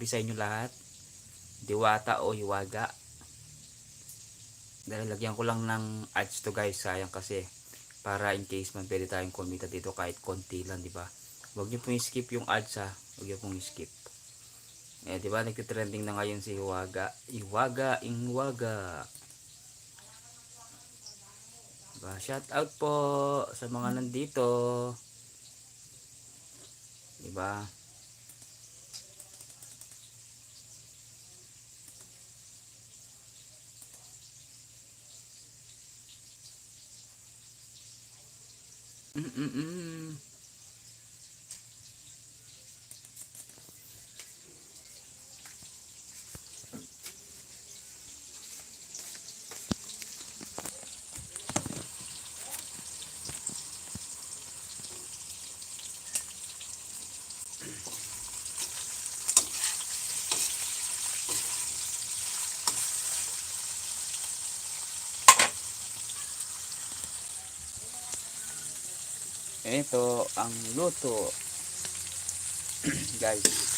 Sa inyo lahat, diwata o hiwaga. Dahil lagyan ko lang ng ads to guys, sayang kasi para in case man pwede tayong kumita dito kahit konti lang, di ba? Huwag niyo pong skip yung ads ha, huwag niyo pong skip. Di ba nagtitrending na ngayon si hiwaga, hiwaga, hiwaga. Diba? Shout out po sa mga nandito. Di ba? Mm-mm-mm. Ito ang luto guys.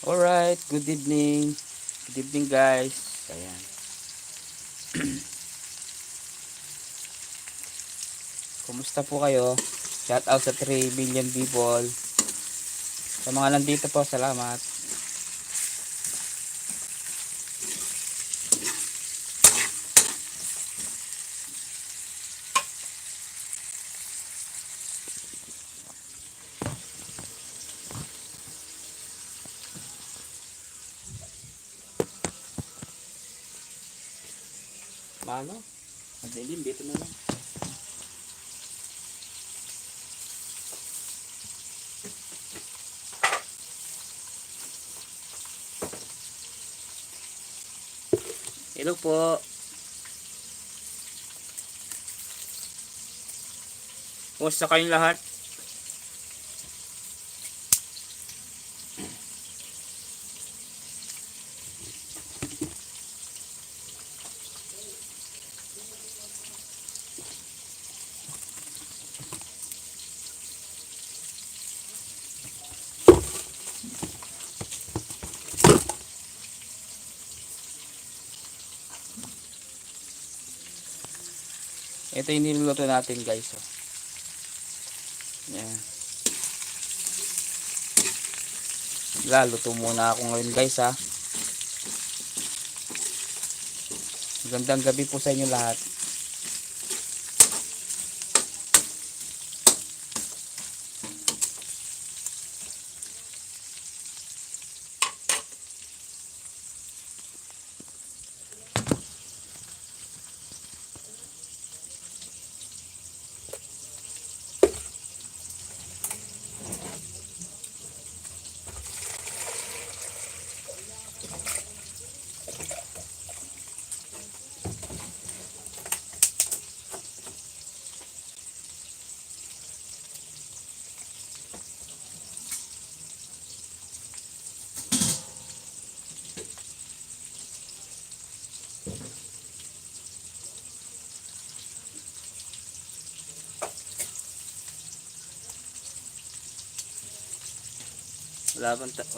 Alright, good evening. Good evening guys. Ayan. Kumusta po kayo? Shout out sa 3 billion people. Sa mga nandito po, salamat. Paano? Madilim, dito na lang. Hello po. Kumusta kayong lahat? Ito yung niluluto natin guys. Oh. Yan. Laluto muna ako ngayon guys ha. Magandang gabi po sa inyo lahat.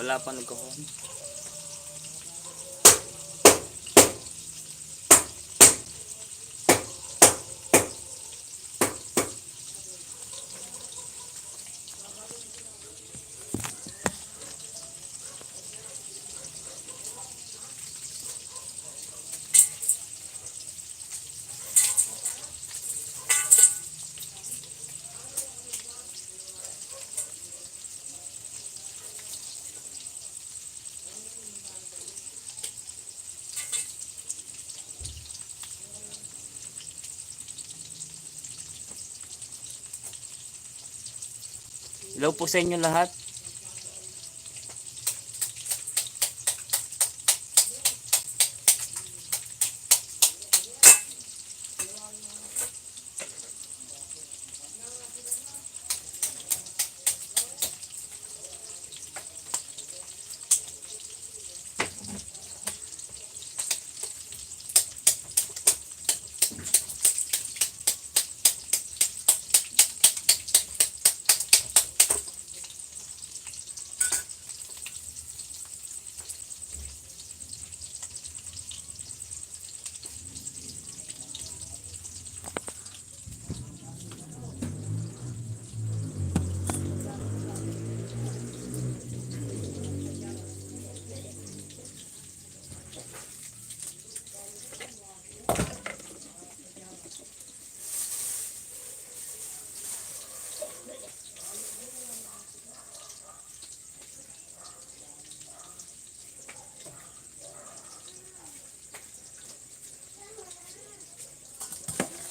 Wala pa nagkakon. Hello po sa inyo lahat.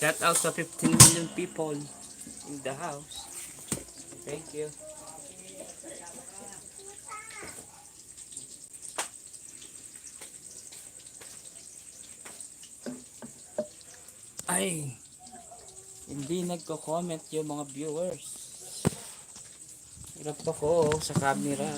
Shout out sa 15 million people in the house. Thank you. Ay, hindi nagko-comment yung mga viewers. Hirap ako sa camera.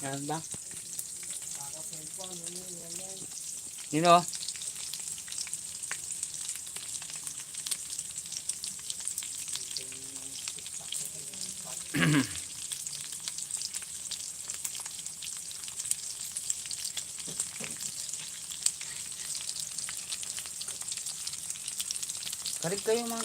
Yan ba? You know? Karig kayo mga...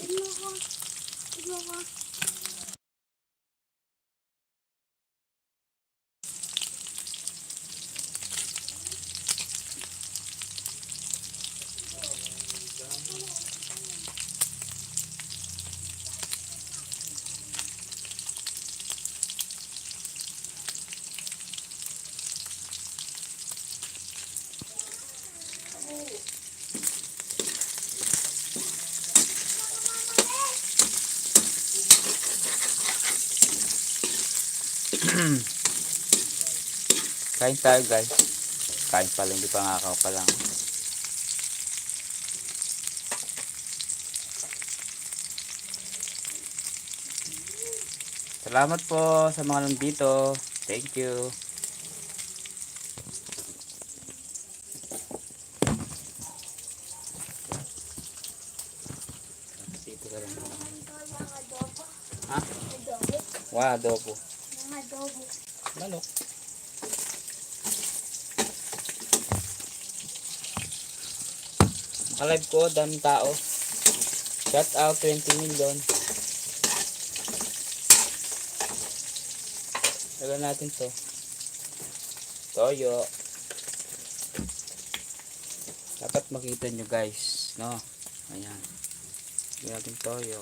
Kain tayo guys. Kain pa lang, hindi pa ngakaw pa lang. Salamat po sa mga nandito. Thank you. Dito ka lang. Ha? Wow, adobo. Manok. Makalive ko, daming tao. Shout out 20 million. Lagyan natin to. Toyo. Dapat makita nyo guys, no? Ayan. Lagyan natin toyo.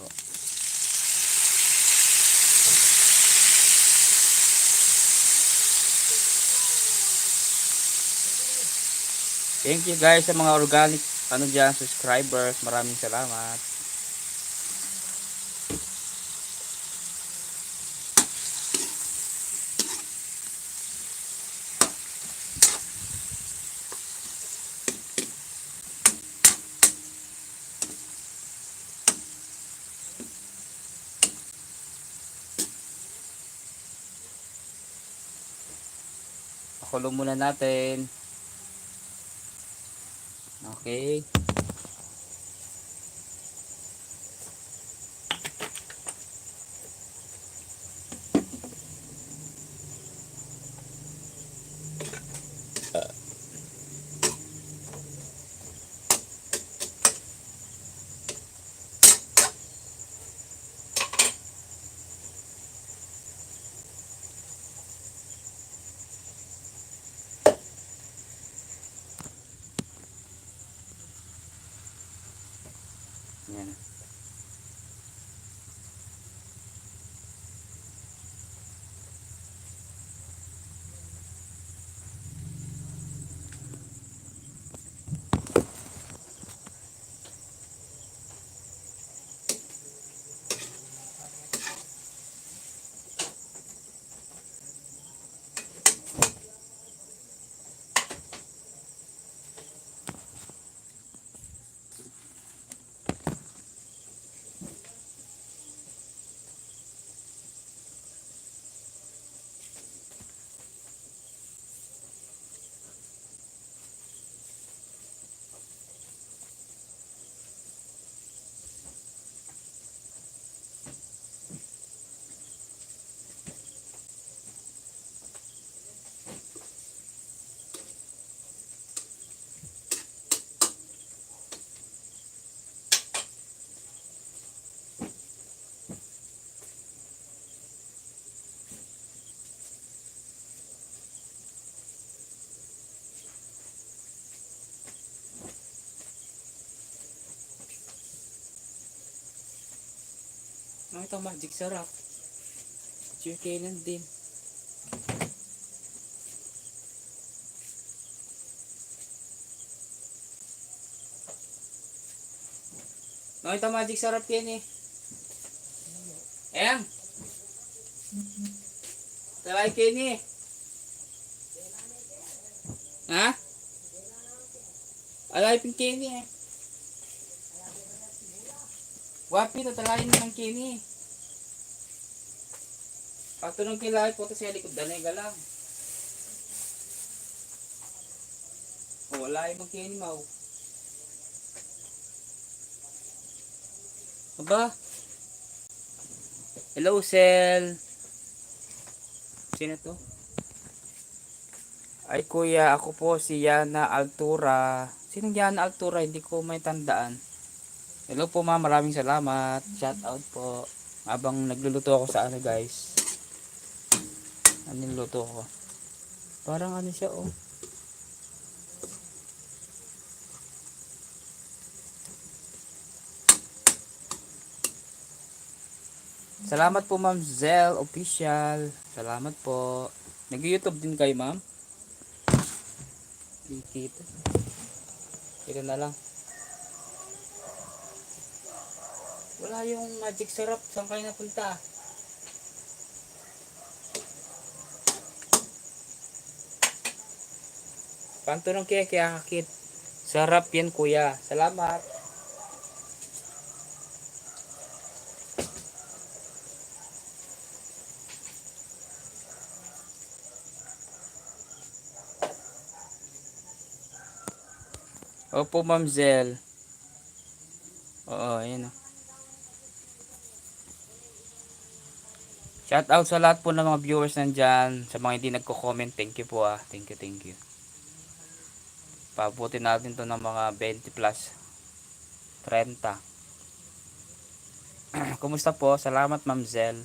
Thank you guys sa mga organic dyan, subscribers. Maraming salamat. Pakulo muna natin. Okay. Yan. Ito magic sarap. Kailan din. Ito magic sarap yan eh. Ayan. Talay kayo eh. Ha? Alay pin kini eh. Wapi to talayin ng kini. Patunong kilay po to sa likod danay galang. Wala yung kini mau. Aba. Hello, Sel. Sino to? Ay kuya, ako po si Yana Altura. Sinong Yana Altura? Hindi ko may tandaan. Hello po ma'am, maraming salamat. Shout out po. Habang nagluluto ako sa ano guys. Ano niluto ko? Parang ano siya oh. Salamat po ma'am Zel Official. Salamat po. Nag-YouTube din kayo ma'am? Dikit. Ito na lang. Wala yung magic syrup. Saan kayo napunta? Pantunong kaya kakit. Sarap yan kuya. Salamat. Opo ma'am Zel. Oo, ayun o. Shout out sa lahat po ng mga viewers nandyan. Sa mga hindi nagko-comment, thank you po ah. Thank you, thank you. Pabuti natin to ng mga 20 plus 30. Kumusta po? Salamat ma'am Zel.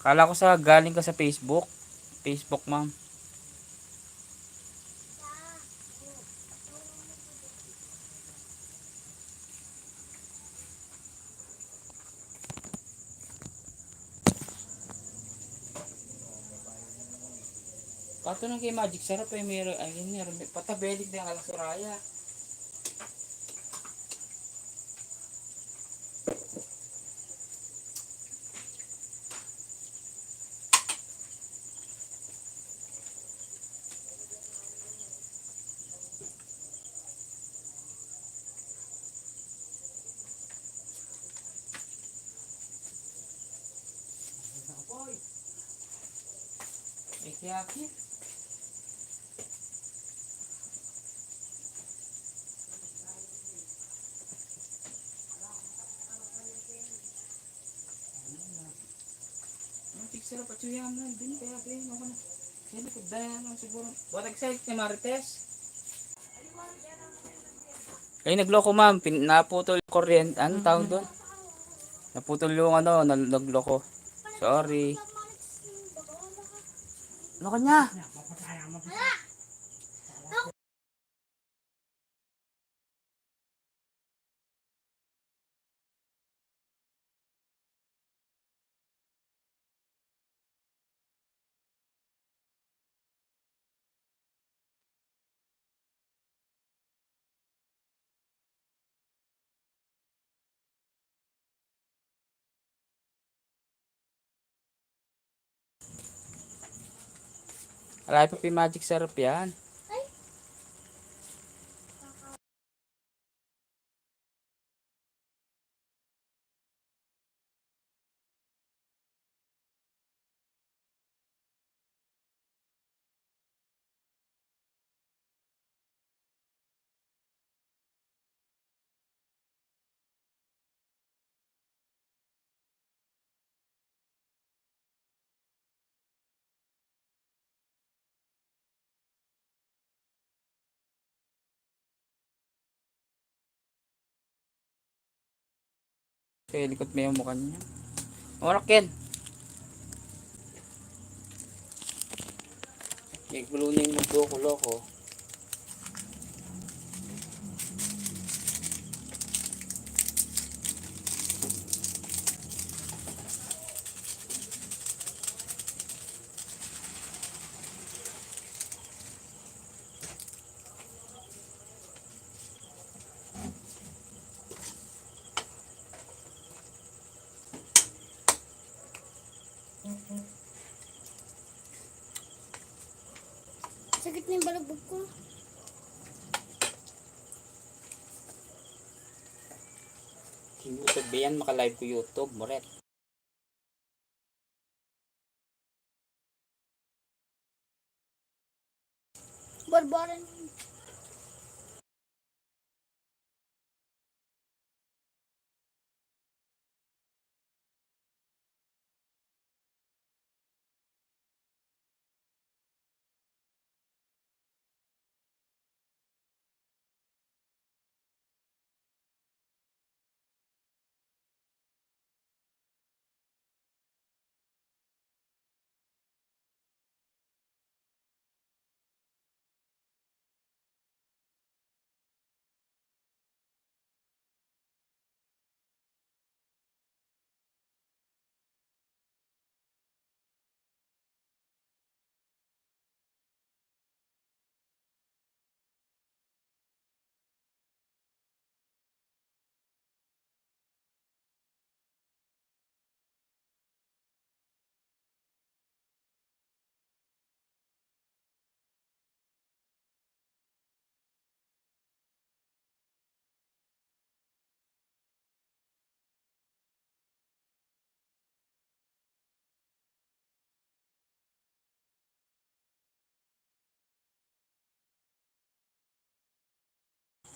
Kala ko sa galing ka sa Facebook. Facebook ma'am. Pato nang kay Magic sarap eh. Meron, ayun meron. Patabelik na yung alasuraya. Eh kaya kit. Magic sarap at suyam na. Din kaya kaya ako na. Hindi ko daya na siguro. What excited ni Marites? Ay nagloko ma'am. Naputol yung kuryente. Ano tawag doon? Naputol yung ano. Nagloko. Sorry. Ano kanya? Alay pa magic syrup yan. Kaya likod mo yung mukha niya. Orak yan. Igulo na yung mundo ko, loko. Sakit na yung balagbog ko. YouTube ba yan? Maka-live ko YouTube, moret. Barbaran.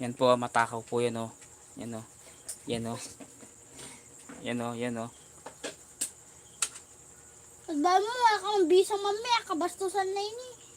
Yan po, matakaw po yan o. Yan o. Yan o. Yan o, yan o. At ba mo, wala kang bisang mamaya, kabastusan na yun eh.